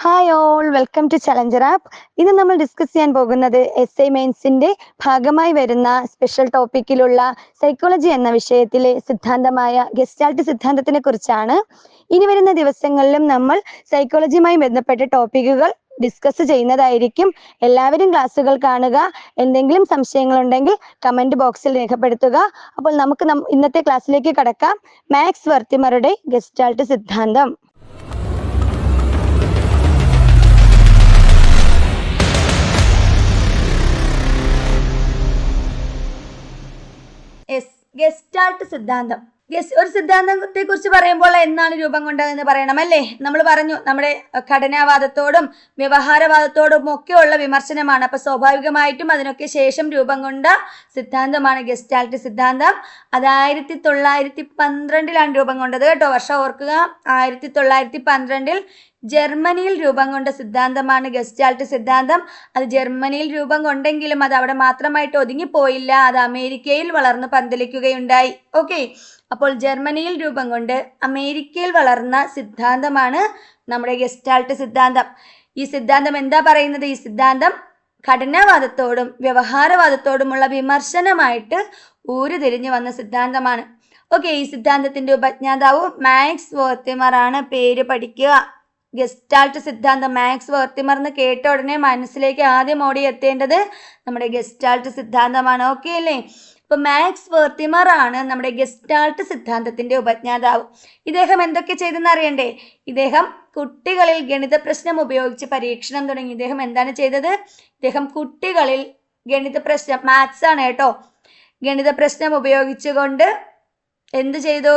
Hi all, welcome to challenger app. ഇന്ന് നമ്മൾ discuss ചെയ്യാൻ പോകുന്നത് SI മെയിൻസിന്റെ ഭാഗമായി വരുന്ന സ്പെഷ്യൽ ടോപ്പിക്കിലുള്ള സൈക്കോളജി എന്ന വിഷയത്തിലെ സിദ്ധാന്തമായ ഗസ്റ്റാൾട്ട് സിദ്ധാന്തത്തിനെ കുറിച്ചാണ്. ഇനി വരുന്ന ദിവസങ്ങളിലും നമ്മൾ സൈക്കോളജിയുമായി ബന്ധപ്പെട്ട ടോപ്പിക്കുകൾ ഡിസ്കസ് ചെയ്യുന്നതായിരിക്കും. എല്ലാവരും ക്ലാസ്സുകൾ കാണുക. എന്തെങ്കിലും സംശയങ്ങളുണ്ടെങ്കിൽ കമന്റ് ബോക്സിൽ രേഖപ്പെടുത്തുക. അപ്പോൾ നമുക്ക് ഇന്നത്തെ ക്ലാസ്സിലേക്ക് കടക്കാം. മാക്സ് വെർത്തിമറുടെ ഗസ്റ്റാൾട്ട് സിദ്ധാന്തം. ഗസ്റ്റാൾട്ട് സിദ്ധാന്തം. ഒരു സിദ്ധാന്തത്തെ കുറിച്ച് പറയുമ്പോൾ എന്നാണ് രൂപം കൊണ്ടതെന്ന് പറയണം അല്ലേ? നമ്മൾ പറഞ്ഞു നമ്മുടെ ഘടനാവാദത്തോടും വ്യവഹാരവാദത്തോടും ഒക്കെ ഉള്ള വിമർശനമാണ്. അപ്പൊ സ്വാഭാവികമായിട്ടും അതിനൊക്കെ ശേഷം രൂപം കൊണ്ട സിദ്ധാന്തമാണ് ഗസ്റ്റാൾട്ട് സിദ്ധാന്തം. അത് 1912 രൂപം കൊണ്ടത് കേട്ടോ. വർഷം ഓർക്കുക, 1912 ജർമ്മനിയിൽ രൂപം കൊണ്ട സിദ്ധാന്തമാണ് ഗസ്റ്റാൾട്ട് സിദ്ധാന്തം. അത് ജർമ്മനിയിൽ രൂപം കൊണ്ടെങ്കിലും അത് അവിടെ മാത്രമായിട്ട് ഒതുങ്ങിപ്പോയില്ല, അത് അമേരിക്കയിൽ വളർന്ന് പന്തലിക്കുകയുണ്ടായി. ഓക്കെ, അപ്പോൾ ജർമ്മനിയിൽ രൂപം കൊണ്ട് അമേരിക്കയിൽ വളർന്ന സിദ്ധാന്തമാണ് നമ്മുടെ ഗസ്റ്റാൾട്ട് സിദ്ധാന്തം. ഈ സിദ്ധാന്തം എന്താ പറയുന്നത്? ഈ സിദ്ധാന്തം ഘടനാവാദത്തോടും വ്യവഹാരവാദത്തോടുമുള്ള വിമർശനമായിട്ട് ഊരുതിരിഞ്ഞു വന്ന സിദ്ധാന്തമാണ്. ഓക്കെ, ഈ സിദ്ധാന്തത്തിന്റെ ഉപജ്ഞാതാവ് മാക്സ് വെർത്തിമർ ആണ്. പേര് പഠിക്കുക. ഗസ്റ്റാൾട്ട് സിദ്ധാന്തം മാക്സ് വെർത്തിമർ എന്ന് കേട്ട ഉടനെ മനസ്സിലേക്ക് ആദ്യം ഓടിയെത്തേണ്ടത് നമ്മുടെ ഗസ്റ്റാൾട്ട് സിദ്ധാന്തമാണ്. ഓക്കെ അല്ലേ? ഇപ്പൊ മാക്സ് വെർത്തിമർ ആണ് നമ്മുടെ ഗസ്റ്റാൾട്ട് സിദ്ധാന്തത്തിന്റെ ഉപജ്ഞാതാവ്. ഇദ്ദേഹം എന്തൊക്കെ ചെയ്തെന്ന് അറിയണ്ടേ? ഇദ്ദേഹം കുട്ടികളിൽ ഗണിത പ്രശ്നം ഉപയോഗിച്ച് പരീക്ഷണം തുടങ്ങി. ഇദ്ദേഹം എന്താണ് ചെയ്തത്? ഇദ്ദേഹം കുട്ടികളിൽ ഗണിത പ്രശ്നം, മാത്സ് ആണ് കേട്ടോ, ഗണിത പ്രശ്നം ഉപയോഗിച്ചുകൊണ്ട് എന്ത് ചെയ്തു?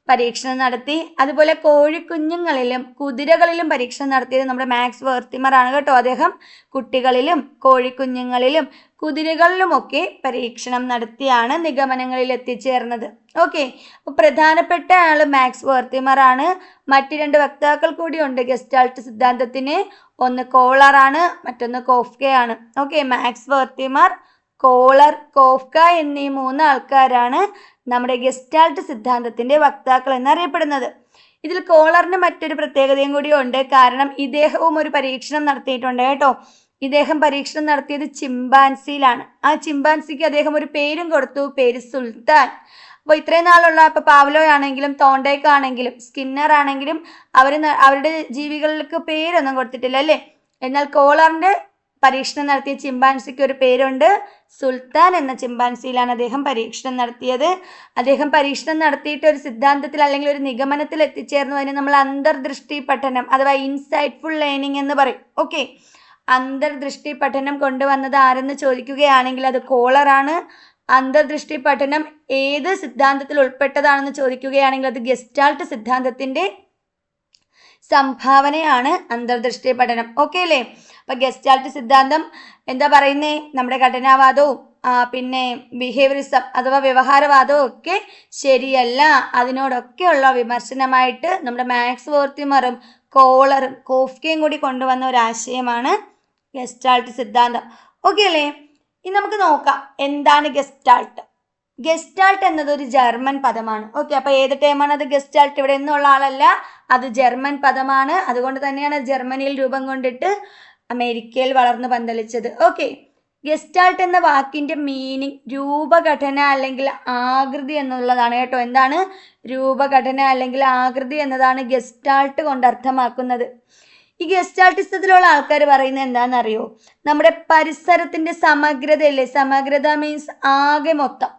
പരീക്ഷണം നടത്തി. അതുപോലെ കോഴിക്കുഞ്ഞുങ്ങളിലും കുതിരകളിലും പരീക്ഷണം നടത്തിയത് നമ്മുടെ മാക്സ് വെർത്തിമർ ആണ് കേട്ടോ. അദ്ദേഹം കുട്ടികളിലും കോഴിക്കുഞ്ഞുങ്ങളിലും കുതിരകളിലുമൊക്കെ പരീക്ഷണം നടത്തിയാണ് നിഗമനങ്ങളിൽ എത്തിച്ചേർന്നത്. ഓക്കെ, അപ്പോൾ പ്രധാനപ്പെട്ട ആള് മാക്സ് വെർത്തിമർ ആണ്. മറ്റ് രണ്ട് വക്താക്കൾ കൂടിയുണ്ട് ഗസ്റ്റാൾട്ട് സിദ്ധാന്തത്തിന്. ഒന്ന് കോളർ ആണ്, മറ്റൊന്ന് കോഫ്കെ ആണ്. ഓക്കെ, മാക്സ് വെർത്തിമർ, കോളർ, കോഫ്ക എന്നീ 3 ആൾക്കാരാണ് നമ്മുടെ ഗസ്റ്റാൾട്ട് സിദ്ധാന്തത്തിന്റെ വക്താക്കൾ എന്നറിയപ്പെടുന്നത്. ഇതിൽ കോളറിന് മറ്റൊരു പ്രത്യേകതയും കൂടി ഉണ്ട്. കാരണം ഇദ്ദേഹവും ഒരു പരീക്ഷണം നടത്തിയിട്ടുണ്ട് കേട്ടോ. ഇദ്ദേഹം പരീക്ഷണം നടത്തിയത് ചിമ്പാൻസിയിലാണ്. ആ ചിമ്പാൻസിക്ക് അദ്ദേഹം ഒരു പേരും കൊടുത്തു, പേര് സുൽത്താൻ. അപ്പോൾ ഇത്രയും നാളുള്ള ഇപ്പൊ പാവ്ലോ ആണെങ്കിലും തോണ്ടേക്ക് ആണെങ്കിലും സ്കിന്നർ ആണെങ്കിലും അവരുടെ ജീവികൾക്ക് പേരൊന്നും കൊടുത്തിട്ടില്ല അല്ലേ? എന്നാൽ കോളറിന്റെ പരീക്ഷണം നടത്തിയ ചിമ്പാൻസിക്ക് ഒരു പേരുണ്ട്, സുൽത്താൻ എന്ന ചിമ്പാൻസിയിലാണ് അദ്ദേഹം പരീക്ഷണം നടത്തിയത്. അദ്ദേഹം പരീക്ഷണം നടത്തിയിട്ട് ഒരു സിദ്ധാന്തത്തിൽ അല്ലെങ്കിൽ ഒരു നിഗമനത്തിൽ എത്തിച്ചേർന്നു. അതിന് നമ്മൾ അന്തർദൃഷ്ടി പഠനം അഥവാ ഇൻസൈറ്റ്ഫുൾ ലേണിംഗ് എന്ന് പറയും. ഓക്കെ, അന്തർദൃഷ്ടി പഠനം കൊണ്ടുവന്നത് ആരെന്ന് ചോദിക്കുകയാണെങ്കിൽ അത് കോളറാണ്. അന്തർദൃഷ്ടി പഠനം ഏത് സിദ്ധാന്തത്തിൽ ഉൾപ്പെട്ടതാണെന്ന് ചോദിക്കുകയാണെങ്കിൽ അത് ഗസ്റ്റാൾട്ട് സിദ്ധാന്തത്തിന്റെ സംഭാവനയാണ് അന്തർദൃഷ്ടി പഠനം. ഓക്കെ അല്ലേ? അപ്പൊ ഗസ്റ്റാൾട്ട് സിദ്ധാന്തം എന്താ പറയുന്നേ? നമ്മുടെ ഘടനാവാദവും പിന്നെ ബിഹേവിയറിസം അഥവാ വ്യവഹാരവാദവും ഒക്കെ ശരിയല്ല, അതിനോടൊക്കെയുള്ള വിമർശനമായിട്ട് നമ്മുടെ മാക്സ് വെർത്തിമറും കോളറും കോഫ്കയും കൂടി കൊണ്ടുവന്ന ഒരു ആശയമാണ് ഗസ്റ്റാൾട്ട് സിദ്ധാന്തം. ഓക്കെ അല്ലേ? ഇനി നമുക്ക് നോക്കാം എന്താണ് ഗസ്റ്റാൾട്ട്. ഗസ്റ്റാൾട്ട് എന്നത് ഒരു ജർമ്മൻ പദമാണ്. ഓക്കെ, അപ്പൊ ഏത് ടൈമാണ് അത്? ഗസ്റ്റാൾട്ട് ഇവിടെ നിന്നുള്ള ആളല്ല, അത് ജർമ്മൻ പദമാണ്. അതുകൊണ്ട് തന്നെയാണ് ജർമ്മനിയിൽ രൂപം കൊണ്ടിട്ട് അമേരിക്കയിൽ വളർന്നു പന്തലിച്ചത്. ഓക്കെ, ഗസ്റ്റാൾട്ട് എന്ന വാക്കിന്റെ മീനിങ് രൂപഘടന അല്ലെങ്കിൽ ആകൃതി എന്നുള്ളതാണ് കേട്ടോ. എന്താണ്? രൂപഘടന അല്ലെങ്കിൽ ആകൃതി എന്നതാണ് ഗസ്റ്റാൾട്ട് കൊണ്ട് അർത്ഥമാക്കുന്നത്. ഈ ഗസ്റ്റാൾട്ടിസത്തിലുള്ള ആൾക്കാർ പറയുന്നത് എന്താണെന്നറിയോ? നമ്മുടെ പരിസരത്തിന്റെ സമഗ്രതയല്ലേ? സമഗ്രത മീൻസ് ആകെ മൊത്തം.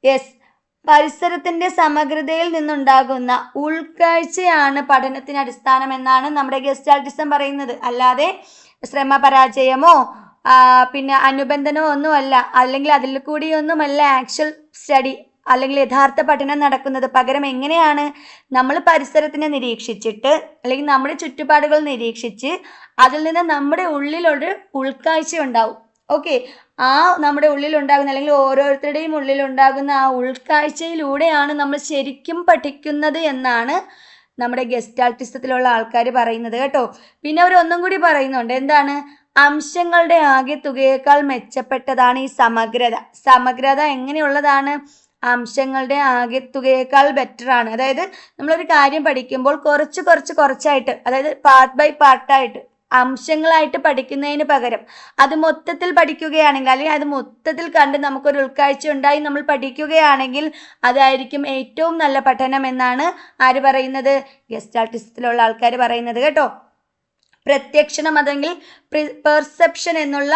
യെസ്, പരിസരത്തിന്റെ സമഗ്രതയിൽ നിന്നുണ്ടാകുന്ന ഉൾക്കാഴ്ചയാണ് പഠനത്തിന് അടിസ്ഥാനം എന്നാണ് നമ്മുടെ ഗസ്റ്റാൾട്ടിസം പറയുന്നത്. അല്ലാതെ ശ്രമപരാജയമോ പിന്നെ അനുബന്ധനമോ ഒന്നുമല്ല, അല്ലെങ്കിൽ അതിൽ കൂടിയൊന്നുമല്ല ആക്ച്വൽ സ്റ്റഡി അല്ലെങ്കിൽ യഥാർത്ഥ പഠനം നടക്കുന്നത്. പകരം എങ്ങനെയാണ്? നമ്മൾ പരിസരത്തിനെ നിരീക്ഷിച്ചിട്ട് അല്ലെങ്കിൽ നമ്മുടെ ചുറ്റുപാടുകൾ നിരീക്ഷിച്ച് അതിൽ നിന്ന് നമ്മുടെ ഉള്ളിലൊരു ഉൾക്കാഴ്ച ഉണ്ടാവും. ഓക്കെ, ആ നമ്മുടെ ഉള്ളിലുണ്ടാകുന്ന അല്ലെങ്കിൽ ഓരോരുത്തരുടെയും ഉള്ളിലുണ്ടാകുന്ന ആ ഉൾക്കാഴ്ചയിലൂടെയാണ് നമ്മൾ ശരിക്കും പഠിക്കുന്നത് എന്നാണ് നമ്മുടെ ഗസ്റ്റാൾട്ടിസത്തിലുള്ള ആൾക്കാർ പറയുന്നത് കേട്ടോ. പിന്നെ അവർ ഒന്നും കൂടി പറയുന്നുണ്ട്. എന്താണ്? അംശങ്ങളുടെ ആകെ തുകയേക്കാൾ മെച്ചപ്പെട്ടതാണ് ഈ സമഗ്രത. സമഗ്രത എങ്ങനെയുള്ളതാണ്? അംശങ്ങളുടെ ആകെ തുകയേക്കാൾ ബെറ്റർ ആണ്. അതായത് നമ്മളൊരു കാര്യം പഠിക്കുമ്പോൾ കുറച്ചായിട്ട്, അതായത് പാർട്ട് ബൈ പാർട്ടായിട്ട് അംശങ്ങളായിട്ട് പഠിക്കുന്നതിന് പകരം അത് മൊത്തത്തിൽ പഠിക്കുകയാണെങ്കിൽ അല്ലെങ്കിൽ അത് മൊത്തത്തിൽ കണ്ട് നമുക്കൊരു ഉൾക്കാഴ്ച ഉണ്ടായി നമ്മൾ പഠിക്കുകയാണെങ്കിൽ അതായിരിക്കും ഏറ്റവും നല്ല പഠനം എന്നാണ് ആര് പറയുന്നത്? ഗസ്റ്റാൾട്ടിസത്തിലുള്ള ആൾക്കാർ പറയുന്നത് കേട്ടോ. പ്രത്യക്ഷണം അല്ലെങ്കിൽ പെർസെപ്ഷൻ എന്നുള്ള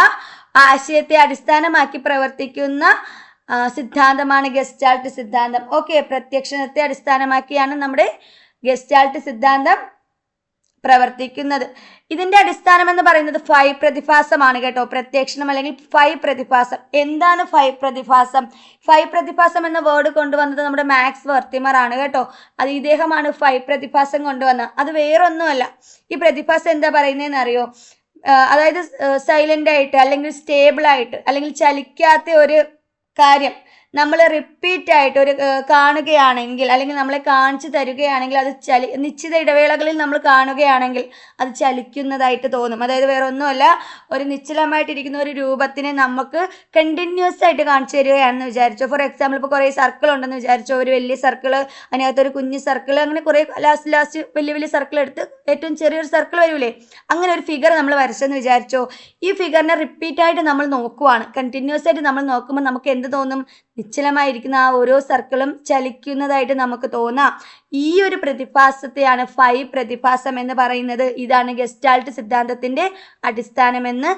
ആശയത്തെ അടിസ്ഥാനമാക്കി പ്രവർത്തിക്കുന്ന സിദ്ധാന്തമാണ് ഗസ്റ്റാൾട്ട് സിദ്ധാന്തം. ഓക്കെ, പ്രത്യക്ഷണത്തെ അടിസ്ഥാനമാക്കിയാണ് നമ്മുടെ ഗസ്റ്റാൾട്ട് സിദ്ധാന്തം പ്രവർത്തിക്കുന്നത്. ഇതിന്റെ അടിസ്ഥാനം എന്ന് പറയുന്നത് ഫൈ പ്രതിഭാസമാണ് കേട്ടോ. പ്രത്യക്ഷണം അല്ലെങ്കിൽ ഫൈ പ്രതിഭാസം. എന്താണ് ഫൈ പ്രതിഭാസം? ഫൈ പ്രതിഭാസം എന്ന വേർഡ് കൊണ്ടുവന്നത് നമ്മുടെ മാക്സ് വെർത്തിമർ ആണ് കേട്ടോ. അത് ഇദ്ദേഹമാണ് ഫൈ പ്രതിഭാസം കൊണ്ടുവന്നത്. അത് വേറൊന്നുമല്ല. ഈ പ്രതിഭാസം എന്താ പറയുന്നതെന്ന് അറിയോ? അതായത് സൈലന്റ് ആയിട്ട് അല്ലെങ്കിൽ സ്റ്റേബിൾ ആയിട്ട് അല്ലെങ്കിൽ ചലിക്കാത്ത ഒരു കാര്യം നമ്മൾ റിപ്പീറ്റ് ആയിട്ട് ഒരു കാണുകയാണെങ്കിൽ അല്ലെങ്കിൽ നമ്മളെ കാണിച്ചു തരികയാണെങ്കിൽ അത് നിശ്ചിത ഇടവേളകളിൽ നമ്മൾ കാണുകയാണെങ്കിൽ അത് ചലിക്കുന്നതായിട്ട് തോന്നും. അതായത് വേറെ ഒന്നുമല്ല, ഒരു നിശ്ചലമായിട്ടിരിക്കുന്ന ഒരു രൂപത്തിനെ നമുക്ക് കണ്ടിന്യൂസ് ആയിട്ട് കാണിച്ചു തരികയാണെന്ന് വിചാരിച്ചോ. ഫോർ എക്സാമ്പിൾ ഇപ്പോൾ കുറേ സർക്കിൾ ഉണ്ടെന്ന് വിചാരിച്ചോ. ഒരു വലിയ സർക്കിള്, അതിനകത്തൊരു കുഞ്ഞു സർക്കിൾ, അങ്ങനെ കുറേ ലാസ്റ്റ് വലിയ വലിയ സർക്കിൾ എടുത്ത് ഏറ്റവും ചെറിയൊരു സർക്കിൾ വരൂലേ, അങ്ങനെ ഒരു ഫിഗർ നമ്മൾ വരച്ചെന്ന് വിചാരിച്ചോ. ഈ ഫിഗറിനെ റിപ്പീറ്റ് ആയിട്ട് നമ്മൾ നോക്കുവാണ്. കണ്ടിന്യൂസ് ആയിട്ട് നമ്മൾ നോക്കുമ്പോൾ നമുക്ക് എന്ത് തോന്നും? നിശ്ചലമായിരിക്കുന്ന ആ ഓരോ സർക്കിളും ചലിക്കുന്നതായിട്ട് നമുക്ക് തോന്നാം. ഈ ഒരു പ്രതിഭാസത്തെയാണ് ഫൈ പ്രതിഭാസം എന്ന് പറയുന്നത്. ഇതാണ് ഗസ്റ്റാൾട്ട് സിദ്ധാന്തത്തിന്റെ അടിസ്ഥാനമെന്ന്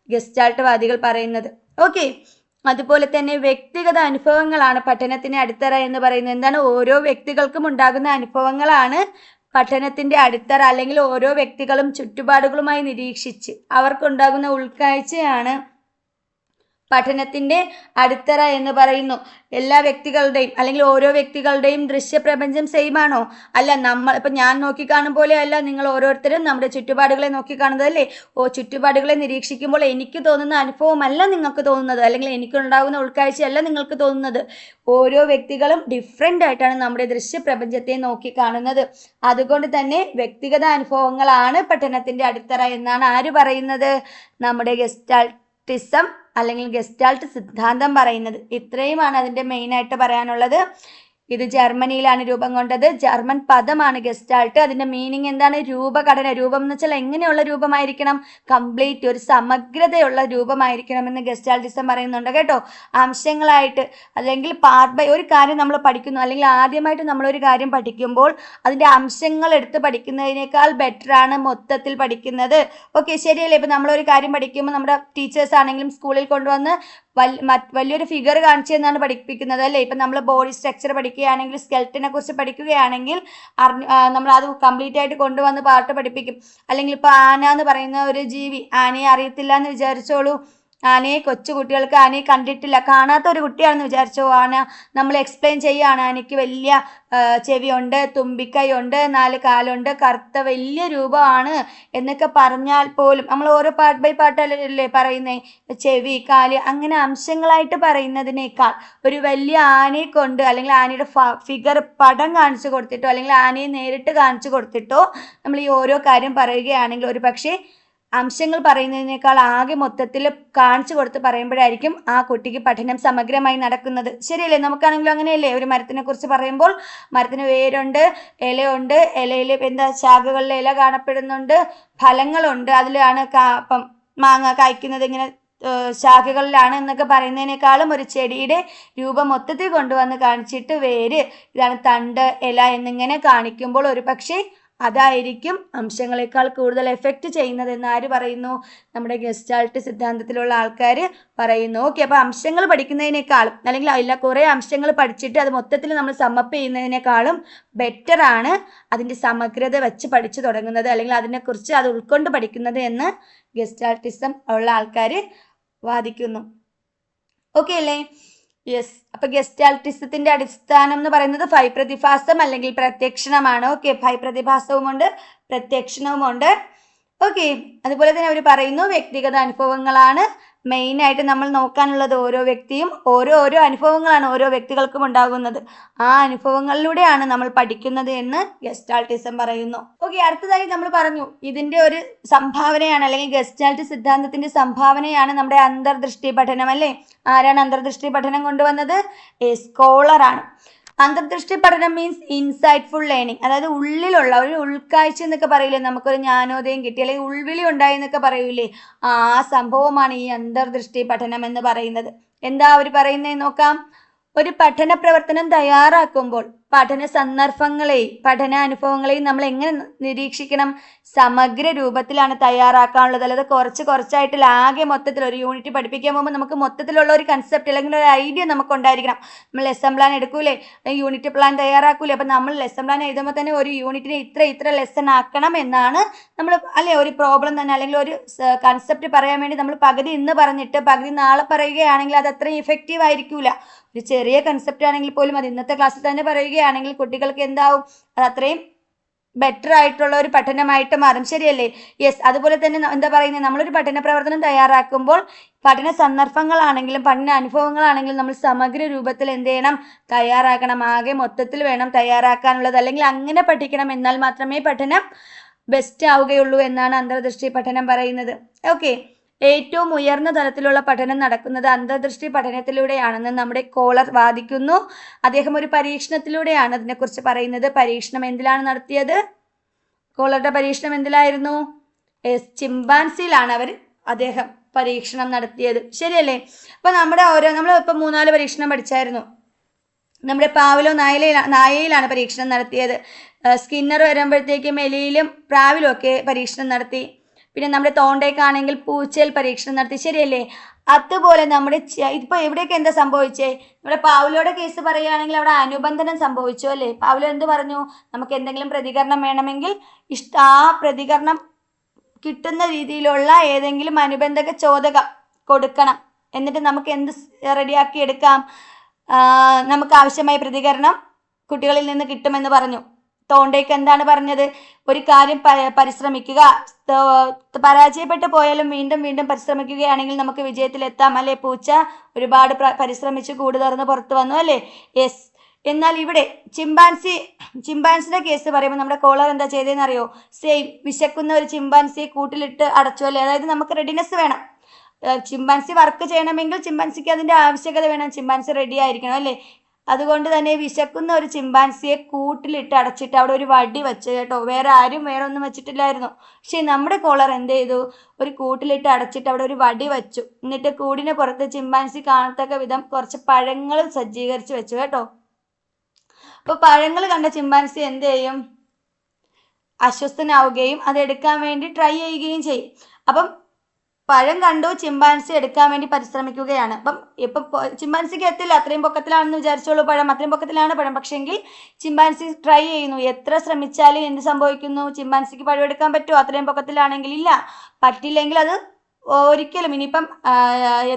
ഗസ്റ്റാൾട്ട്വാദികൾ പറയുന്നത്. ഓക്കെ, അതുപോലെ തന്നെ വ്യക്തിഗത അനുഭവങ്ങളാണ് പഠനത്തിന് അടിത്തറ എന്ന് പറയുന്നത്. എന്താണ്? ഓരോ വ്യക്തികൾക്കും ഉണ്ടാകുന്ന അനുഭവങ്ങളാണ് പഠനത്തിന്റെ അടിത്തറ. അല്ലെങ്കിൽ ഓരോ വ്യക്തികളും ചുറ്റുപാടുകളുമായി നിരീക്ഷിച്ച് അവർക്കുണ്ടാകുന്ന ഉൾക്കാഴ്ചയാണ് പഠനത്തിന്റെ അടിത്തറ എന്ന് പറയുന്നു. എല്ലാ വ്യക്തികളുടെയും അല്ലെങ്കിൽ ഓരോ വ്യക്തികളുടെയും ദൃശ്യപ്രപഞ്ചം സെയിം ആണോ? അല്ല. നമ്മൾ ഇപ്പം ഞാൻ നോക്കിക്കാണും പോലെ അല്ല നിങ്ങൾ ഓരോരുത്തരും നമ്മുടെ ചുറ്റുപാടുകളെ നോക്കിക്കാണുന്നതല്ലേ. ചുറ്റുപാടുകളെ നിരീക്ഷിക്കുമ്പോൾ എനിക്ക് തോന്നുന്ന അനുഭവമല്ല നിങ്ങൾക്ക് തോന്നുന്നത്, അല്ലെങ്കിൽ എനിക്കുണ്ടാകുന്ന ഉൾക്കാഴ്ചയല്ല നിങ്ങൾക്ക് തോന്നുന്നത്. ഓരോ വ്യക്തികളും ഡിഫറെൻ്റ് ആയിട്ടാണ് നമ്മുടെ ദൃശ്യപ്രപഞ്ചത്തെ നോക്കിക്കാണുന്നത്. അതുകൊണ്ട് തന്നെ വ്യക്തിഗത അനുഭവങ്ങളാണ് പഠനത്തിന്റെ അടിത്തറ എന്നാണ് ആര് പറയുന്നത്? നമ്മുടെ ഗസ്റ്റാൾട്ടിസം അല്ലെങ്കിൽ ഗസ്റ്റാൾട്ട് സിദ്ധാന്തം പറയുന്നത്. ഇത്രയുമാണ് അതിൻ്റെ മെയിനായിട്ട് പറയാനുള്ളത്. ഇത് ജർമ്മനിയിലാണ് രൂപം കൊണ്ടത്. ജർമ്മൻ പദമാണ് ഗസ്റ്റാൾട്ട്. അതിൻ്റെ മീനിങ് എന്താണ്? രൂപഘടന. രൂപം എന്ന് വെച്ചാൽ എങ്ങനെയുള്ള രൂപമായിരിക്കണം? കംപ്ലീറ്റ്, ഒരു സമഗ്രതയുള്ള രൂപമായിരിക്കണം എന്ന് ഗസ്റ്റാൾട്ടിസം പറയുന്നുണ്ട് കേട്ടോ. അംശങ്ങളായിട്ട് അല്ലെങ്കിൽ പാർട്ട് ബൈ ഒരു കാര്യം നമ്മൾ പഠിക്കുന്നു, അല്ലെങ്കിൽ ആദ്യമായിട്ട് നമ്മളൊരു കാര്യം പഠിക്കുമ്പോൾ അതിൻ്റെ അംശങ്ങൾ എടുത്ത് പഠിക്കുന്നതിനേക്കാൾ ബെറ്ററാണ് മൊത്തത്തിൽ പഠിക്കുന്നത്. ഓക്കെ, ശരിയല്ലേ? ഇപ്പം നമ്മളൊരു കാര്യം പഠിക്കുമ്പോൾ നമ്മുടെ ടീച്ചേഴ്സ് ആണെങ്കിലും സ്കൂളിൽ കൊണ്ടുവന്ന് വലിയൊരു ഫിഗർ കാണിച്ചു എന്നാണ് പഠിപ്പിക്കുന്നത് അല്ലേ. ഇപ്പം നമ്മൾ ബോഡി സ്ട്രക്ചർ പഠിക്കുകയാണെങ്കിൽ, സ്കെൽറ്റിനെ കുറിച്ച് പഠിക്കുകയാണെങ്കിൽ നമ്മൾ അത് കംപ്ലീറ്റ് ആയിട്ട് കൊണ്ടുവന്ന് പാട്ട് പഠിപ്പിക്കും. അല്ലെങ്കിൽ ഇപ്പോൾ ആന എന്ന് പറയുന്ന ഒരു ജീവി, ആനയെ അറിയത്തില്ല എന്ന് വിചാരിച്ചോളൂ. ആനയെ കൊച്ചു കുട്ടികൾക്ക് ആനയെ കണ്ടിട്ടില്ല, കാണാത്ത ഒരു കുട്ടിയാണെന്ന് വിചാരിച്ചോ. ആന നമ്മൾ എക്സ്പ്ലെയിൻ ചെയ്യുകയാണ്. ആനയ്ക്ക് വലിയ ചെവിയുണ്ട്, തുമ്പിക്കൈയുണ്ട്, 4 കാലുണ്ട്, കറുത്ത വലിയ രൂപമാണ് എന്നൊക്കെ പറഞ്ഞാൽ പോലും നമ്മൾ ഓരോ പാർട്ട് ബൈ പാർട്ടല്ലേ പറയുന്നേ. ചെവി, കാല്, അങ്ങനെ അംശങ്ങളായിട്ട് പറയുന്നതിനേക്കാൾ ഒരു വലിയ ആനയെ കൊണ്ട് അല്ലെങ്കിൽ ആനയുടെ ഫിഗർ പടം കാണിച്ചു കൊടുത്തിട്ടോ അല്ലെങ്കിൽ ആനയെ നേരിട്ട് കാണിച്ചു കൊടുത്തിട്ടോ നമ്മൾ ഈ ഓരോ കാര്യം പറയുകയാണെങ്കിൽ ഒരു പക്ഷേ അംശങ്ങൾ പറയുന്നതിനേക്കാൾ ആകെ മൊത്തത്തിൽ കാണിച്ചു കൊടുത്ത് പറയുമ്പോഴായിരിക്കും ആ കുട്ടിക്ക് പഠനം സമഗ്രമായി നടക്കുന്നത്. ശരിയല്ലേ? നമുക്കാണെങ്കിലും അങ്ങനെയല്ലേ. ഒരു മരത്തിനെ കുറിച്ച് പറയുമ്പോൾ മരത്തിന് വേരുണ്ട്, ഇലയുണ്ട്, ഇലയിൽ എന്താ ശാഖകളിൽ ഇല കാണപ്പെടുന്നുണ്ട്, ഫലങ്ങളുണ്ട്, അതിലാണ് മാങ്ങ കായ്ക്കുന്നത് ഇങ്ങനെ ശാഖകളിലാണ് എന്നൊക്കെ പറയുന്നതിനേക്കാളും ഒരു ചെടിയുടെ രൂപം മൊത്തത്തിൽ കൊണ്ടുവന്ന് കാണിച്ചിട്ട് വേര്, ഇതാണ് തണ്ട്, ഇല എന്നിങ്ങനെ കാണിക്കുമ്പോൾ ഒരു പക്ഷേ അതായിരിക്കും അംശങ്ങളെക്കാൾ കൂടുതൽ എഫക്റ്റ് ചെയ്യുന്നതെന്ന് ആര് പറയുന്നു? നമ്മുടെ ഗസ്റ്റാൾട്ട് സിദ്ധാന്തത്തിലുള്ള ആൾക്കാർ പറയുന്നു. ഓക്കെ, അപ്പോൾ അംശങ്ങൾ പഠിക്കുന്നതിനേക്കാളും അല്ലെങ്കിൽ അതിൽ കുറേ അംശങ്ങൾ പഠിച്ചിട്ട് അത് മൊത്തത്തിൽ നമ്മൾ സമ്മപ്പ് ചെയ്യുന്നതിനേക്കാളും ബെറ്ററാണ് അതിൻ്റെ സമഗ്രത വെച്ച് പഠിച്ചു തുടങ്ങുന്നത് അല്ലെങ്കിൽ അതിനെക്കുറിച്ച് അത് ഉൾക്കൊണ്ട് പഠിക്കുന്നത് എന്ന് ഗസ്റ്റാൾട്ടിസം ഉള്ള ആൾക്കാർ വാദിക്കുന്നു. ഓക്കെ അല്ലേ? യെസ്. അപ്പൊ ഗസ്റ്റാൾട്ടിസത്തിന്റെ അടിസ്ഥാനം എന്ന് പറയുന്നത് ഫൈ പ്രതിഭാസം അല്ലെങ്കിൽ പ്രത്യക്ഷണമാണ്. ഓക്കെ, ഫൈ പ്രതിഭാസവുമുണ്ട്, പ്രത്യക്ഷണവുമുണ്ട്. ഓക്കെ, അതുപോലെ തന്നെ അവർ പറയുന്നു വ്യക്തിഗത അനുഭവങ്ങളാണ് മെയിനായിട്ട് നമ്മൾ നോക്കാനുള്ളത്. ഓരോ വ്യക്തിയും ഓരോ അനുഭവങ്ങളാണ് ഓരോ വ്യക്തികൾക്കും ഉണ്ടാകുന്നത്. ആ അനുഭവങ്ങളിലൂടെയാണ് നമ്മൾ പഠിക്കുന്നത് എന്ന് ഗസ്റ്റാൾട്ടിസം പറയുന്നു. ഓക്കെ, അടുത്തതായി നമ്മൾ പറഞ്ഞു ഇതിന്റെ ഒരു സംഭാവനയാണ് അല്ലെങ്കിൽ ഗസ്റ്റാൾട്ട് സിദ്ധാന്തത്തിന്റെ സംഭാവനയാണ് നമ്മുടെ അന്തർദൃഷ്ടി പഠനം അല്ലേ. ആരാണ് അന്തർദൃഷ്ടി പഠനം കൊണ്ടുവന്നത്? സ്കോളറാണ്. അന്തർദൃഷ്ടി പഠനം മീൻസ് ഇൻസൈറ്റ്ഫുൾ ലേണിംഗ്, അതായത് ഉള്ളിലുള്ള ഒരു ഉൾക്കാഴ്ച എന്നൊക്കെ പറയില്ലേ, നമുക്കൊരു ജ്ഞാനോദയം കിട്ടി അല്ലെങ്കിൽ ഉൾവിളി ഉണ്ടായി എന്നൊക്കെ പറയൂലേ, ആ സംഭവമാണ് ഈ അന്തർദൃഷ്ടി പഠനം എന്ന് പറയുന്നത്. എന്താ അവർ പറയുന്നത് നോക്കാം. ഒരു പഠന പ്രവർത്തനം തയ്യാറാക്കുമ്പോൾ പഠന സന്ദർഭങ്ങളെയും പഠനാനുഭവങ്ങളെയും നമ്മൾ എങ്ങനെ നിരീക്ഷിക്കണം? സമഗ്ര രൂപത്തിലാണ് തയ്യാറാക്കാനുള്ളത്. അല്ലാതെ കുറച്ചായിട്ട് ആകെ മൊത്തത്തിൽ ഒരു യൂണിറ്റ് പഠിപ്പിക്കാൻ പോകുമ്പോൾ നമുക്ക് മൊത്തത്തിലുള്ള ഒരു കൺസെപ്റ്റ് അല്ലെങ്കിൽ ഒരു ഐഡിയ നമുക്ക് ഉണ്ടായിരിക്കണം. നമ്മൾ ലെസൺ പ്ലാൻ എടുക്കൂലേ, യൂണിറ്റ് പ്ലാൻ തയ്യാറാക്കൂലേ, അപ്പം നമ്മൾ ലെസൺ പ്ലാൻ എഴുതുമ്പോൾ തന്നെ ഒരു യൂണിറ്റിനെ ഇത്ര ലെസൺ ആക്കണം എന്നാണ് നമ്മൾ അല്ലെ ഒരു പ്രോബ്ലം തന്നെ അല്ലെങ്കിൽ ഒരു കൺസെപ്റ്റ് പറയാൻ വേണ്ടി നമ്മൾ പകുതി ഇന്ന് പറഞ്ഞിട്ട് പകുതി നാളെ പറയുകയാണെങ്കിൽ അത് അത്രയും ഇഫക്റ്റീവ് ആയിരിക്കൂല. ഒരു ചെറിയ കൺസെപ്റ്റ് ആണെങ്കിൽ പോലും അത് ഇന്നത്തെ ക്ലാസ്സിൽ തന്നെ പറയുകയാണെങ്കിൽ കുട്ടികൾക്ക് എന്താവും, അത് അത്രയും ബെറ്റർ ആയിട്ടുള്ള ഒരു പഠനമായിട്ട് മാറും. ശരിയല്ലേ? യെസ്. അതുപോലെ തന്നെ എന്താ പറയുന്നത്, നമ്മളൊരു പഠന പ്രവർത്തനം തയ്യാറാക്കുമ്പോൾ പഠന സന്ദർഭങ്ങളാണെങ്കിലും പഠന അനുഭവങ്ങളാണെങ്കിലും നമ്മൾ സമഗ്ര രൂപത്തിൽ എന്ത് ചെയ്യണം? തയ്യാറാക്കണം. ആകെ മൊത്തത്തിൽ വേണം തയ്യാറാക്കാനുള്ളത്. അല്ലെങ്കിൽ അങ്ങനെ പഠിക്കണം, എന്നാൽ മാത്രമേ പഠനം ബെസ്റ്റ് ആവുകയുള്ളൂ എന്നാണ് അന്തർദൃഷ്ടി പഠനം പറയുന്നത്. ഓക്കെ. ഏറ്റവും ഉയർന്ന തലത്തിലുള്ള പഠനം നടക്കുന്നത് അന്തർദൃഷ്ടി പഠനത്തിലൂടെയാണെന്ന് നമ്മുടെ കോളർ വാദിക്കുന്നു. അദ്ദേഹം ഒരു പരീക്ഷണത്തിലൂടെയാണ് അതിനെക്കുറിച്ച് പറയുന്നത്. പരീക്ഷണം എന്തിലാണ് നടത്തിയത്? കോളറുടെ പരീക്ഷണം എന്തിലായിരുന്നു? ചിമ്പാൻസിയിലാണ് അദ്ദേഹം പരീക്ഷണം നടത്തിയത്. ശരിയല്ലേ? അപ്പോൾ നമ്മളിപ്പോൾ 3-4 പരീക്ഷണം പഠിച്ചായിരുന്നു. നമ്മുടെ പാവലോ നായയിലാണ് പരീക്ഷണം നടത്തിയത്. സ്കിന്നർ വരുമ്പോഴത്തേക്കും എലിയിലും പ്രാവിലും ഒക്കെ പരീക്ഷണം നടത്തി. പിന്നെ നമ്മുടെ തോണ്ടേക്കാണെങ്കിൽ പൂച്ചയിൽ പരീക്ഷണം നടത്തി. ശരിയല്ലേ? അതുപോലെ നമ്മുടെ ഇപ്പോൾ എവിടെയൊക്കെ എന്താ സംഭവിച്ചേ? നമ്മുടെ പാവലോയുടെ കേസ് പറയുകയാണെങ്കിൽ അവിടെ അനുബന്ധനം സംഭവിച്ചു അല്ലേ? പാവലോ എന്ത് പറഞ്ഞു? നമുക്ക് എന്തെങ്കിലും പ്രതികരണം വേണമെങ്കിൽ ആ പ്രതികരണം കിട്ടുന്ന രീതിയിലുള്ള ഏതെങ്കിലും അനുബന്ധക ചോദകം കൊടുക്കണം. എന്നിട്ട് നമുക്ക് എന്ത് റെഡിയാക്കി എടുക്കാം? നമുക്ക് ആവശ്യമായ പ്രതികരണം കുട്ടികളിൽ നിന്ന് കിട്ടുമെന്ന് പറഞ്ഞു. തോണ്ടേക്ക് എന്താണ് പറഞ്ഞത്? ഒരു കാര്യം പരിശ്രമിക്കുക, പരാജയപ്പെട്ടു പോയാലും വീണ്ടും പരിശ്രമിക്കുകയാണെങ്കിൽ നമുക്ക് വിജയത്തിലെത്താം അല്ലേ? പൂച്ച ഒരുപാട് പരിശ്രമിച്ച് കൂട് തുറന്ന് പുറത്തു വന്നു അല്ലേ? യെസ്. എന്നാൽ ഇവിടെ ചിമ്പാൻസിന്റെ കേസ് പറയുമ്പോൾ നമ്മുടെ കോളർ എന്താ ചെയ്തതെന്ന് അറിയോ? സെയിം, വിശക്കുന്ന ഒരു ചിമ്പാൻസിയെ കൂട്ടിലിട്ട് അടച്ചു അല്ലേ? അതായത് നമുക്ക് റെഡിനെസ് വേണം. ചിമ്പാൻസി വർക്ക് ചെയ്യണമെങ്കിൽ ചിമ്പാൻസിക്ക് അതിൻ്റെ ആവശ്യകത വേണം. ചിമ്പാൻസി റെഡി ആയിരിക്കണം അല്ലേ? അതുകൊണ്ട് തന്നെ വിശക്കുന്ന ഒരു ചിമ്പാൻസിയെ കൂട്ടിലിട്ട് അടച്ചിട്ട് അവിടെ ഒരു വടി വെച്ച് കേട്ടോ. വേറെ ഒന്നും വെച്ചിട്ടില്ലായിരുന്നു. പക്ഷേ നമ്മുടെ കോളർ എന്ത് ചെയ്തു? ഒരു കൂട്ടിലിട്ട് അടച്ചിട്ട് അവിടെ ഒരു വടി വെച്ചു. എന്നിട്ട് കൂടിന് പുറത്ത് ചിമ്പാൻസി കാണത്തക്ക വിധം കുറച്ച് പഴങ്ങൾ സജ്ജീകരിച്ച് വെച്ചു കേട്ടോ. അപ്പോൾ പഴങ്ങൾ കണ്ട ചിമ്പാൻസി എന്ത് ചെയ്യും? അസ്വസ്ഥനാവുകയും അതെടുക്കാൻ വേണ്ടി ട്രൈ ചെയ്യുകയും ചെയ്യും. അപ്പം പഴം കണ്ടു, ചിമ്പാൻസി എടുക്കാൻ വേണ്ടി പരിശ്രമിക്കുകയാണ്. അപ്പം ഇപ്പം ചിമ്പാൻസിക്ക് എത്തില്ല, അത്രയും പൊക്കത്തിലാണെന്ന് വിചാരിച്ചോളൂ പഴം, അത്രയും പൊക്കത്തിലാണ് പഴം. പക്ഷെങ്കിൽ ചിമ്പാൻസി ട്രൈ ചെയ്യുന്നു. എത്ര ശ്രമിച്ചാലും എന്ത് സംഭവിക്കുന്നു? ചിമ്പാൻസിക്ക് പഴം എടുക്കാൻ പറ്റുമോ അത്രയും പൊക്കത്തിലാണെങ്കിൽ? ഇല്ല, പറ്റില്ലെങ്കിൽ അത് ഒരിക്കലും. ഇനിയിപ്പം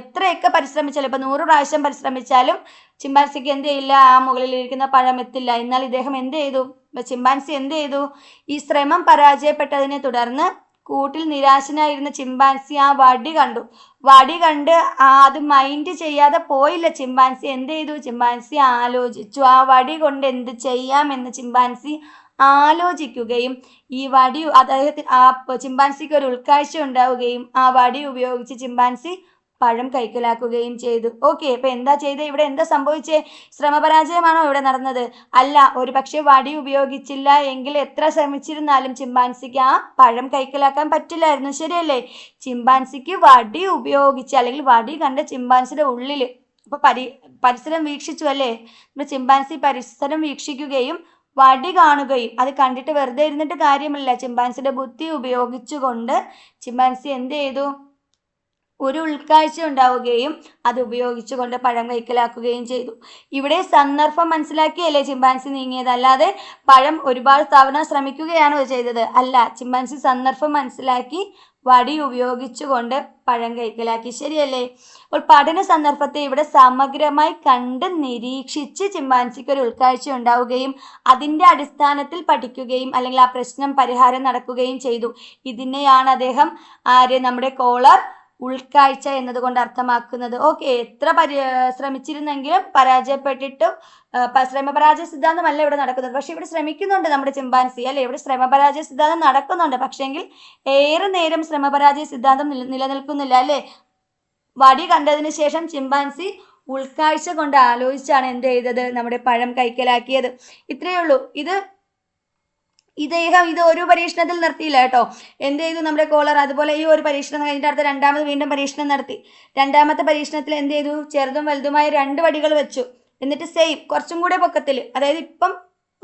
എത്രയൊക്കെ പരിശ്രമിച്ചാലും, ഇപ്പം 100 പ്രാവശ്യം പരിശ്രമിച്ചാലും ചിമ്പാൻസിക്ക് എന്ത് ചെയ്യില്ല? ആ മുകളിലിരിക്കുന്ന പഴം എത്തില്ല. എന്നാൽ ചിമ്പാൻസി എന്ത് ചെയ്തു? ഈ ശ്രമം പരാജയപ്പെട്ടതിനെ തുടർന്ന് കൂട്ടിൽ നിരാശനായിരുന്ന ചിമ്പാൻസി ആ വടി കണ്ട് അത് മൈൻഡ് ചെയ്യാതെ പോയില്ല ചിമ്പാൻസി. എന്ത് ചെയ്തു? ചിമ്പാൻസി ആലോചിച്ചു. ആ വടി കൊണ്ട് എന്ത് ചെയ്യാമെന്ന് ചിമ്പാൻസി ആലോചിക്കുകയും ഈ വടി ചിമ്പാൻസിക്ക് ഒരു ഉൾക്കാഴ്ച ഉണ്ടാവുകയും ആ വടി ഉപയോഗിച്ച് ചിമ്പാൻസി പഴം കൈക്കലാക്കുകയും ചെയ്തു. ഓക്കെ. അപ്പൊ എന്താ ചെയ്തത്? ഇവിടെ എന്താ സംഭവിച്ചേ? ശ്രമപരാജയമാണോ ഇവിടെ നടന്നത്? അല്ല. ഒരു പക്ഷെ വടി ഉപയോഗിച്ചില്ല എങ്കിൽ എത്ര ശ്രമിച്ചിരുന്നാലും ചിമ്പാൻസിക്ക് ആ പഴം കൈക്കലാക്കാൻ പറ്റില്ലായിരുന്നു. ശരിയല്ലേ? ചിമ്പാൻസിക്ക് വടി ഉപയോഗിച്ച് അല്ലെങ്കിൽ വടി കണ്ട ചിമ്പാൻസിയുടെ ഉള്ളിൽ ഇപ്പൊ പരിസരം വീക്ഷിച്ചു അല്ലേ? ചിമ്പാൻസി പരിസരം വീക്ഷിക്കുകയും വടി കാണുകയും അത് കണ്ടിട്ട് വെറുതെ ഇരുന്നിട്ട് കാര്യമില്ല. ചിമ്പാൻസിയുടെ ബുദ്ധി ഉപയോഗിച്ചുകൊണ്ട് ചിമ്പാൻസി എന്ത് ചെയ്തു? ഒരു ഉൾക്കാഴ്ച ഉണ്ടാവുകയും അത് ഉപയോഗിച്ചുകൊണ്ട് പഴം കൈക്കലാക്കുകയും ചെയ്തു. ഇവിടെ സന്ദർഭം മനസ്സിലാക്കിയല്ലേ ചിമ്പാൻസി നീങ്ങിയത്? അല്ലാതെ പഴം ഒരുപാട് തവണ ശ്രമിക്കുകയാണോ ചെയ്തത്? അല്ല. ചിമ്പാൻസി സന്ദർഭം മനസ്സിലാക്കി വടി ഉപയോഗിച്ചുകൊണ്ട് പഴം കൈക്കലാക്കി. ശരിയല്ലേ? അപ്പോൾ പഠന സന്ദർഭത്തെ ഇവിടെ സമഗ്രമായി കണ്ട് നിരീക്ഷിച്ച് ചിമ്പാൻസിക്ക് ഒരു ഉൾക്കാഴ്ച ഉണ്ടാവുകയും അതിൻ്റെ അടിസ്ഥാനത്തിൽ പഠിക്കുകയും അല്ലെങ്കിൽ ആ പ്രശ്നം പരിഹാരം നടക്കുകയും ചെയ്തു. ഇതിനെയാണ് അദ്ദേഹം നമ്മുടെ കോളർ ഉൾക്കാഴ്ച എന്നതുകൊണ്ട് അർത്ഥമാക്കുന്നത്. ഓക്കെ. എത്ര ശ്രമിച്ചിരുന്നെങ്കിലും പരാജയപ്പെട്ടിട്ടും ശ്രമപരാജയ സിദ്ധാന്തമല്ല ഇവിടെ നടക്കുന്നത്. പക്ഷെ ഇവിടെ ശ്രമിക്കുന്നുണ്ട് നമ്മുടെ ചിമ്പാൻസി അല്ലെ? ഇവിടെ ശ്രമപരാജയ സിദ്ധാന്തം നടക്കുന്നുണ്ട്. പക്ഷെങ്കിൽ ഏറെ നേരം ശ്രമപരാജയ സിദ്ധാന്തം നിലനിൽക്കുന്നില്ല അല്ലേ? വടി കണ്ടതിന് ശേഷം ചിമ്പാൻസി ഉൾക്കാഴ്ച കൊണ്ട് ആലോചിച്ചാണ് എന്ത് ചെയ്തത്, നമ്മുടെ പഴം കൈക്കലാക്കിയത്. ഇത്രയേ ഉള്ളൂ. ഇദ്ദേഹം ഇത് ഒരു പരീക്ഷണത്തിൽ നിർത്തിയില്ല കേട്ടോ. എന്ത് ചെയ്തു നമ്മുടെ കോളർ. അതുപോലെ ഈ ഒരു പരീക്ഷണം കഴിഞ്ഞിട്ട് അടുത്ത രണ്ടാമത് വീണ്ടും പരീക്ഷണം നടത്തി. രണ്ടാമത്തെ പരീക്ഷണത്തിൽ എന്ത് ചെയ്തു, ചെറുതും വലുതുമായ 2 വടികൾ വെച്ചു. എന്നിട്ട് സെയിം കുറച്ചും കൂടെ പൊക്കത്തിൽ, അതായത് ഇപ്പം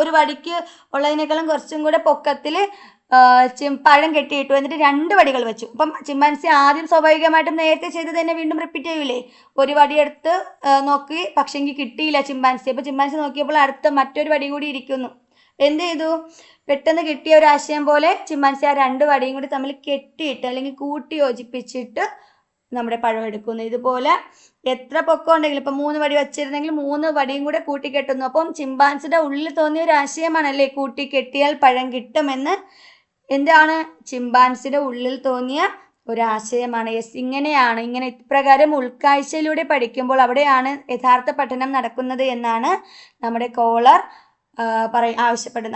ഒരു വടിക്ക് ഉള്ളതിനേക്കാളും കുറച്ചും കൂടെ പൊക്കത്തിൽ പഴം കെട്ടിയിട്ടു. എന്നിട്ട് 2 വടികൾ വെച്ചു. അപ്പം ചിമ്പാൻസി ആദ്യം സ്വാഭാവികമായിട്ടും നേരത്തെ ചെയ്തത് തന്നെ വീണ്ടും റിപ്പീറ്റ് ചെയ്യൂലേ. ഒരു വടിയെടുത്ത് നോക്കി, പക്ഷെ എങ്കിൽ കിട്ടിയില്ല ചിമ്പാൻസി. അപ്പോൾ ചിമ്പാൻസി നോക്കിയപ്പോൾ അടുത്ത മറ്റൊരു വടി കൂടി ഇരിക്കുന്നു. എന്ത് ചെയ്തു, പെട്ടെന്ന് കിട്ടിയ ഒരു ആശയം പോലെ ചിമ്പാൻസി ആ 2 വടിയും കൂടി തമ്മിൽ കെട്ടിയിട്ട് അല്ലെങ്കിൽ കൂട്ടി യോജിപ്പിച്ചിട്ട് നമ്മുടെ പഴം എടുക്കുന്നു. ഇതുപോലെ എത്ര പൊക്കം ഉണ്ടെങ്കിലും ഇപ്പം 3 വടി വെച്ചിരുന്നെങ്കിൽ 3 വടിയും കൂടെ കൂട്ടിക്കെട്ടുന്നു. അപ്പം ചിമ്പാൻസിയുടെ ഉള്ളിൽ തോന്നിയ ഒരു ആശയമാണല്ലേ കൂട്ടി കെട്ടിയാൽ പഴം കിട്ടുമെന്ന്. എന്താണ്, ചിമ്പാൻസിയുടെ ഉള്ളിൽ തോന്നിയ ഒരാശയമാണ്. യെസ്, ഇങ്ങനെ ഇപ്രകാരം ഉൾക്കാഴ്ചയിലൂടെ പഠിക്കുമ്പോൾ അവിടെയാണ് യഥാർത്ഥ പഠനം നടക്കുന്നത് എന്നാണ് നമ്മുടെ കോളർ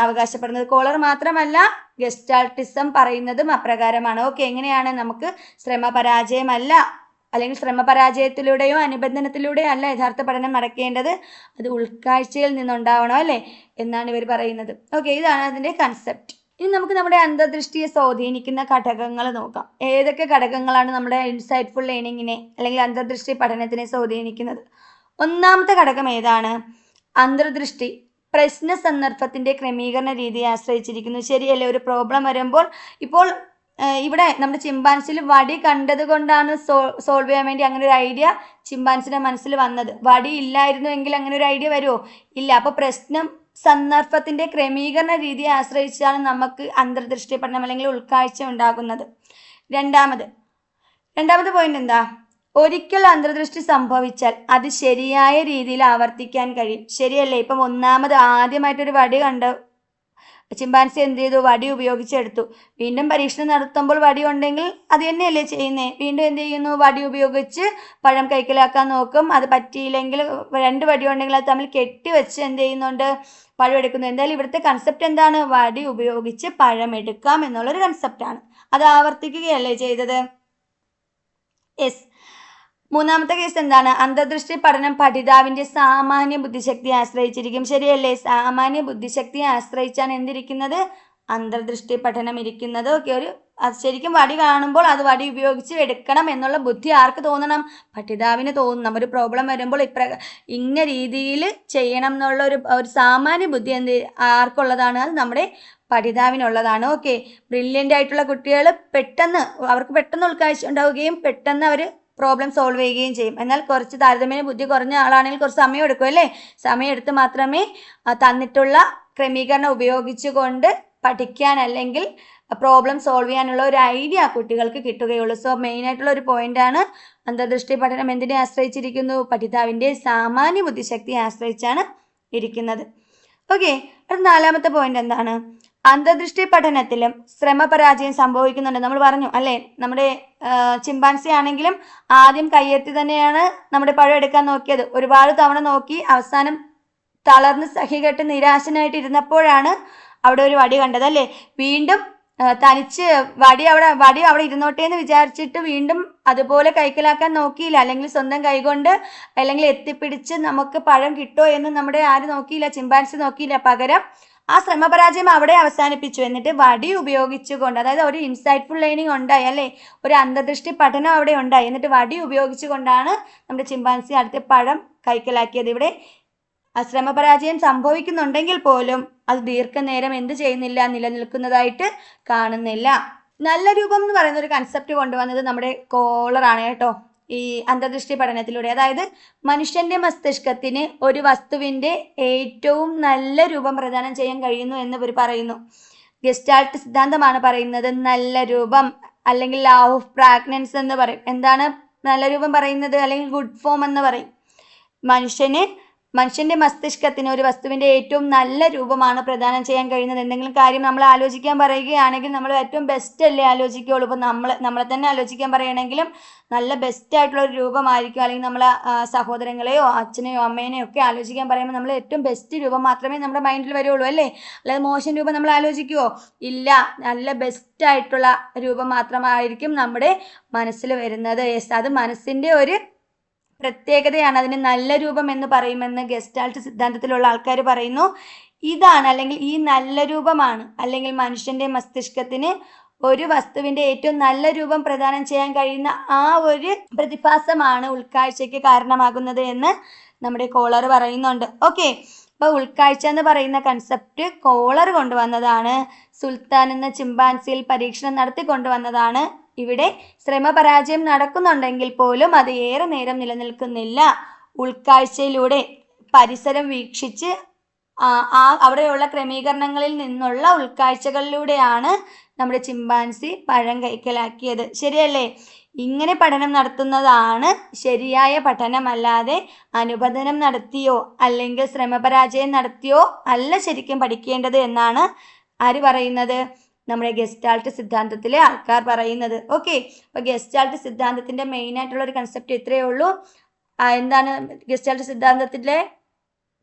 അവകാശപ്പെടുന്നത്. കോളർ മാത്രമല്ല, ഗസ്റ്റാൾട്ടിസം പറയുന്നതും അപ്രകാരമാണ്. ഓക്കെ, എങ്ങനെയാണ്, നമുക്ക് ശ്രമപരാജയമല്ല അല്ലെങ്കിൽ ശ്രമപരാജയത്തിലൂടെയോ അനുബന്ധനത്തിലൂടെയോ അല്ല യഥാർത്ഥ പഠനം നടക്കേണ്ടത്, അത് ഉൾക്കാഴ്ചയിൽ നിന്നുണ്ടാവണം അല്ലേ എന്നാണ് ഇവർ പറയുന്നത്. ഓക്കെ, ഇതാണ് അതിൻ്റെ കൺസെപ്റ്റ്. ഇനി നമുക്ക് നമ്മുടെ അന്തർദൃഷ്ടിയെ സ്വാധീനിക്കുന്ന ഘടകങ്ങൾ നോക്കാം. ഏതൊക്കെ ഘടകങ്ങളാണ് നമ്മുടെ ഇൻസൈറ്റ്ഫുൾ ലേണിങ്ങിനെ അല്ലെങ്കിൽ അന്തർദൃഷ്ടി പഠനത്തിനെ സ്വാധീനിക്കുന്നത്? ഒന്നാമത്തെ ഘടകം ഏതാണ്? അന്തർദൃഷ്ടി പ്രശ്ന സന്ദർഭത്തിന്റെ ക്രമീകരണ രീതിയെ ആശ്രയിച്ചിരിക്കുന്നു. ശരിയല്ലേ? ഒരു പ്രോബ്ലം വരുമ്പോൾ ഇപ്പോൾ ഇവിടെ നമ്മുടെ ചിമ്പാൻസിൽ വടി കണ്ടത് കൊണ്ടാണ് സോൾവ് ചെയ്യാൻ വേണ്ടി അങ്ങനെ ഒരു ഐഡിയ ചിമ്പാൻസിന്റെ മനസ്സിൽ വന്നത്. വടി ഇല്ലായിരുന്നു എങ്കിൽ അങ്ങനെ ഒരു ഐഡിയ വരുമോ? ഇല്ല. അപ്പോൾ പ്രശ്നം സന്ദർഭത്തിന്റെ ക്രമീകരണ രീതിയെ ആശ്രയിച്ചാണ് നമുക്ക് അന്തർദൃഷ്ടി പഠനം അല്ലെങ്കിൽ ഉൾക്കാഴ്ച ഉണ്ടാകുന്നത്. രണ്ടാമത് പോയിന്റ് എന്താ? ഒരിക്കൽ അന്തർദൃഷ്ടി സംഭവിച്ചാൽ അത് ശരിയായ രീതിയിൽ ആവർത്തിക്കാൻ കഴിയും. ശരിയല്ലേ? ഇപ്പം ആദ്യമായിട്ടൊരു വടി കണ്ട് ചിമ്പാൻസി എന്ത് ചെയ്തു? വടി ഉപയോഗിച്ചെടുത്തു. വീണ്ടും പരീക്ഷണം നടത്തുമ്പോൾ വടി ഉണ്ടെങ്കിൽ അത് തന്നെയല്ലേ ചെയ്യുന്നത്. വീണ്ടും എന്ത് ചെയ്യുന്നു? വടി ഉപയോഗിച്ച് പഴം കൈക്കലാക്കാൻ നോക്കും. അത് പറ്റിയില്ലെങ്കിൽ 2 വടി ഉണ്ടെങ്കിൽ അത് തമ്മിൽ കെട്ടിവെച്ച് എന്ത് ചെയ്യുന്നുണ്ട്? പഴം എടുക്കുന്നു. എന്തായാലും ഇവിടുത്തെ കൺസെപ്റ്റ് എന്താണ്? വടി ഉപയോഗിച്ച് പഴം എടുക്കാം എന്നുള്ളൊരു കൺസെപ്റ്റാണ്. അത് ആവർത്തിക്കുകയല്ലേ ചെയ്തത്? യെസ്. മൂന്നാമത്തെ കേസ് എന്താണ്? അന്തർദൃഷ്ടി പഠനം പഠിതാവിന്റെ സാമാന്യ ബുദ്ധിശക്തിയെ ആശ്രയിച്ചിരിക്കും. ശരിയല്ലേ? സാമാന്യ ബുദ്ധിശക്തിയെ ആശ്രയിച്ചാണ് എന്തിരിക്കുന്നത്? അന്തർദൃഷ്ടി പഠനം ഇരിക്കുന്നത്. ഓക്കെ, ശരിക്കും വടി കാണുമ്പോൾ അത് വടി ഉപയോഗിച്ച് എടുക്കണം എന്നുള്ള ബുദ്ധി ആർക്ക് തോന്നണം? പഠിതാവിന് തോന്നണം. ഒരു പ്രോബ്ലം വരുമ്പോൾ ഇന്ന രീതിയിൽ ചെയ്യണം എന്നുള്ള ഒരു സാമാന്യ ബുദ്ധി ആർക്കുള്ളതാണ്? അത് നമ്മുടെ പഠിതാവിനുള്ളതാണ്. ഓക്കെ, ബ്രില്യൻ്റ് ആയിട്ടുള്ള കുട്ടികൾ അവർക്ക് പെട്ടെന്ന് ഉൾക്കാഴ്ച ഉണ്ടാവുകയും പെട്ടെന്ന് അവർ പ്രോബ്ലം സോൾവ് ചെയ്യുകയും ചെയ്യും. എന്നാൽ കുറച്ച് താരതമ്യേന ബുദ്ധി കുറഞ്ഞ ആളാണെങ്കിൽ കുറച്ച് സമയം എടുക്കും അല്ലേ? സമയം എടുത്ത് മാത്രമേ തന്നിട്ടുള്ള ക്രമീകരണം ഉപയോഗിച്ചുകൊണ്ട് പഠിക്കാൻ അല്ലെങ്കിൽ പ്രോബ്ലം സോൾവ് ചെയ്യാനുള്ള ഒരു ഐഡിയ കുട്ടികൾക്ക് കിട്ടുകയുള്ളൂ. സോ മെയിനായിട്ടുള്ള ഒരു പോയിന്റാണ് അന്തർദൃഷ്ടി പഠനം എന്തിനെ ആശ്രയിച്ചിരിക്കുന്നു? പഠിതാവിൻ്റെ സാമാന്യ ബുദ്ധിശക്തിയെ ആശ്രയിച്ചാണ് ഇരിക്കുന്നത്. ഓക്കെ, അടുത്ത 4ാമത്തെ പോയിന്റ് എന്താണ്? അന്തർദൃഷ്ടി പഠനത്തിലും ശ്രമപരാജയം സംഭവിക്കുന്നുണ്ട്. നമ്മൾ പറഞ്ഞു അല്ലേ? നമ്മുടെ ചിമ്പാൻസി ആണെങ്കിലും ആദ്യം കയ്യെത്തി തന്നെയാണ് നമ്മുടെ പഴം എടുക്കാൻ നോക്കിയത്. ഒരുപാട് തവണ നോക്കി അവസാനം തളർന്ന് സഹികെട്ട് നിരാശനായിട്ട് ഇരുന്നപ്പോഴാണ് അവിടെ ഒരു വടി കണ്ടത് അല്ലേ? വീണ്ടും തനിച്ച് വടി അവിടെ ഇരുന്നോട്ടെ എന്ന് വിചാരിച്ചിട്ട് വീണ്ടും അതുപോലെ കൈക്കലാക്കാൻ നോക്കിയില്ല. അല്ലെങ്കിൽ സ്വന്തം കൈകൊണ്ട് അല്ലെങ്കിൽ എത്തിപ്പിടിച്ച് നമുക്ക് പഴം കിട്ടുമോ എന്ന് നമ്മുടെ നോക്കിയില്ല, ചിമ്പാൻസി നോക്കിയില്ല. പകരം ആ ശ്രമപരാജയം അവിടെ അവസാനിപ്പിച്ചു. എന്നിട്ട് വടി ഉപയോഗിച്ചുകൊണ്ട്, അതായത് ഒരു ഇൻസൈറ്റ്ഫുൾ ലേണിംഗ് ഉണ്ടായി അല്ലേ? ഒരു അന്തർദൃഷ്ടി പഠനം അവിടെ ഉണ്ടായി. എന്നിട്ട് വടി ഉപയോഗിച്ചുകൊണ്ടാണ് നമ്മുടെ ചിമ്പാൻസി അടുത്ത പഴം കൈക്കലാക്കിയത്. ഇവിടെ ശ്രമപരാജയം സംഭവിക്കുന്നുണ്ടെങ്കിൽ പോലും അത് ദീർഘനേരം എന്ത് ചെയ്യുന്നില്ല? നിലനിൽക്കുന്നതായിട്ട് കാണുന്നില്ല. നല്ല രൂപം എന്ന് പറയുന്ന ഒരു കൺസെപ്റ്റ് കൊണ്ടുവന്നത് നമ്മുടെ കോളറാണ് കേട്ടോ, ഈ അന്തർദൃഷ്ടി പഠനത്തിലൂടെ. അതായത് മനുഷ്യന്റെ മസ്തിഷ്കത്തിന് ഒരു വസ്തുവിന്റെ ഏറ്റവും നല്ല രൂപം പ്രദാനം ചെയ്യാൻ കഴിയുന്നു എന്ന് ഇവർ പറയുന്നു. ഗസ്റ്റാൾട്ട് സിദ്ധാന്തമാണ് പറയുന്നത് നല്ല രൂപം അല്ലെങ്കിൽ ലോ ഓഫ് പ്രാഗ്നൻസ് എന്ന് പറയും. എന്താണ് നല്ല രൂപം പറയുന്നത്? അല്ലെങ്കിൽ ഗുഡ് ഫോം എന്ന് പറയും. മനുഷ്യന്റെ മസ്തിഷ്കത്തിന് ഒരു വസ്തുവിന്റെ ഏറ്റവും നല്ല രൂപമാണ് പ്രദാനം ചെയ്യാൻ കഴിയുന്നത്. എന്തെങ്കിലും കാര്യം നമ്മൾ ആലോചിക്കാൻ പറയുകയാണെങ്കിൽ നമ്മൾ ഏറ്റവും ബെസ്റ്റ് അല്ലേ ആലോചിക്കുകയുള്ളൂ. ഇപ്പം നമ്മളെ തന്നെ ആലോചിക്കാൻ പറയുകയാണെങ്കിലും നല്ല ബെസ്റ്റ് ആയിട്ടുള്ള ഒരു രൂപമായിരിക്കും. അല്ലെങ്കിൽ നമ്മളെ സഹോദരങ്ങളെയോ അച്ഛനെയോ അമ്മേനെയോ ഒക്കെ ആലോചിക്കാൻ പറയുമ്പോൾ നമ്മൾ ഏറ്റവും ബെസ്റ്റ് രൂപം മാത്രമേ നമ്മുടെ മൈൻഡിൽ വരുള്ളൂ അല്ലേ? അല്ലാതെ മോശം രൂപം നമ്മൾ ആലോചിക്കുമോ? ഇല്ല. നല്ല ബെസ്റ്റ് ആയിട്ടുള്ള രൂപം മാത്രമായിരിക്കും നമ്മുടെ മനസ്സിൽ വരുന്നത്. യെസ്, അത് മനസ്സിൻ്റെ ഒരു പ്രത്യേകതയാണ്, അതിന് നല്ല രൂപം എന്ന് പറയുമെന്ന് ഗസ്റ്റാൾട്ട് സിദ്ധാന്തത്തിലുള്ള ആൾക്കാർ പറയുന്നു. ഇതാണ് അല്ലെങ്കിൽ ഈ നല്ല രൂപമാണ് അല്ലെങ്കിൽ മനുഷ്യന്റെ മസ്തിഷ്കത്തിന് ഒരു വസ്തുവിന്റെ ഏറ്റവും നല്ല രൂപം പ്രദാനം ചെയ്യാൻ കഴിയുന്ന ആ ഒരു പ്രതിഭാസമാണ് ഉൾക്കാഴ്ചയ്ക്ക് കാരണമാകുന്നത് എന്ന് നമ്മുടെ കോളർ പറയുന്നുണ്ട്. ഓക്കെ, അപ്പോൾ ഉൾക്കാഴ്ച എന്ന് പറയുന്ന കൺസെപ്റ്റ് കോളർ കൊണ്ടുവന്നതാണ്. സുൽത്താൻ എന്ന ചിമ്പാൻസിയിൽ പരീക്ഷണം നടത്തി കൊണ്ടുവന്നതാണ്. ഇവിടെ ശ്രമപരാജയം നടക്കുന്നുണ്ടെങ്കിൽ പോലും അത് ഏറെ നേരം നിലനിൽക്കുന്നില്ല. ഉൾക്കാഴ്ചയിലൂടെ പരിസരം വീക്ഷിച്ച് അവിടെയുള്ള ക്രമീകരണങ്ങളിൽ നിന്നുള്ള ഉൾക്കാഴ്ചകളിലൂടെയാണ് നമ്മുടെ ചിമ്പാൻസി പഴം കൈക്കലാക്കിയത്. ശരിയല്ലേ? ഇങ്ങനെ പഠനം നടത്തുന്നതാണ് ശരിയായ പഠനമല്ലാതെ അനുബന്ധനം നടത്തിയോ അല്ലെങ്കിൽ ശ്രമപരാജയം നടത്തിയോ അല്ല ശരിക്കും പഠിക്കേണ്ടത് എന്നാണ് ആര് പറയുന്നത്? നമ്മുടെ ഗസ്റ്റാൾട്ട് സിദ്ധാന്തത്തിലെ ആൾക്കാർ പറയുന്നത്. ഓക്കെ, അപ്പോൾ ഗസ്റ്റാൾട്ട് സിദ്ധാന്തത്തിന്റെ മെയിൻ ആയിട്ടുള്ള ഒരു കൺസെപ്റ്റ് ഇത്രയേ ഉള്ളൂ. എന്താണ് ഗസ്റ്റാൾട്ട് സിദ്ധാന്തത്തിലെ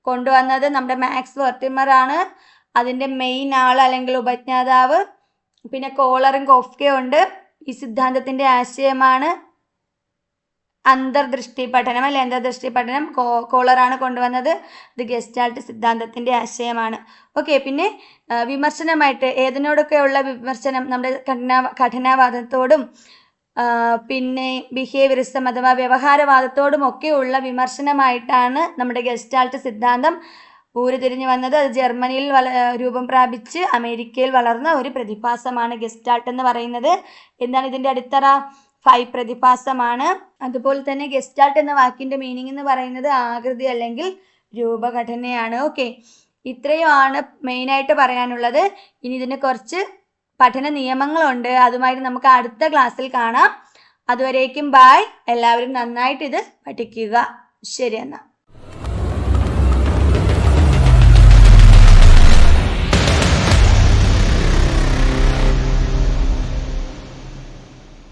കൊണ്ടുവന്നത്? നമ്മുടെ മാക്സ് വെർട്ടിമർ ആണ് അതിൻ്റെ മെയിൻ ആൾ അല്ലെങ്കിൽ ഉപജ്ഞാതാവ്. പിന്നെ കോളറും കോഫ്കയും ഉണ്ട്. ഈ സിദ്ധാന്തത്തിന്റെ ആശയമാണ് അന്തർദൃഷ്ടി പഠനം അല്ലെ, അന്തർദൃഷ്ടി പഠനം കോളറാണ് കൊണ്ടുവന്നത്. ഇത് ഗസ്റ്റാൾട്ട് സിദ്ധാന്തത്തിന്റെ ആശയമാണ്. ഓക്കെ, പിന്നെ വിമർശനമായിട്ട് ഏതിനോടൊക്കെയുള്ള വിമർശനം? നമ്മുടെ ഘടനാവാദത്തോടും പിന്നെ ബിഹേവിയറിസം അഥവാ വ്യവഹാരവാദത്തോടും ഒക്കെയുള്ള വിമർശനമായിട്ടാണ് നമ്മുടെ ഗസ്റ്റാൾട്ട് സിദ്ധാന്തം ഊരുതിരിഞ്ഞു വന്നത്. അത് ജർമ്മനിയിൽ രൂപം പ്രാപിച്ച് അമേരിക്കയിൽ വളർന്ന ഒരു പ്രതിഭാസമാണ് ഗസ്റ്റാൾട്ട് എന്ന് പറയുന്നത്. എന്താണ് ഇതിന്റെ അടിത്തറ? 5 പ്രതിഭാസമാണ്. അതുപോലെ തന്നെ ഗസ്റ്റാൾട്ട് എന്ന വാക്കിന്റെ മീനിങ് എന്ന് പറയുന്നത് ആകൃതി അല്ലെങ്കിൽ രൂപഘടനയാണ്. ഓക്കെ, ഇത്രയുമാണ് മെയിനായിട്ട് പറയാനുള്ളത്. ഇനി ഇതിന് കുറച്ച് പഠന നിയമങ്ങളുണ്ട്, അതുമായിട്ട് നമുക്ക് അടുത്ത ക്ലാസ്സിൽ കാണാം. അതുവരേക്കും ബായ്. എല്ലാവരും നന്നായിട്ട് ഇത് പഠിക്കുക. ശരി എന്നാൽ.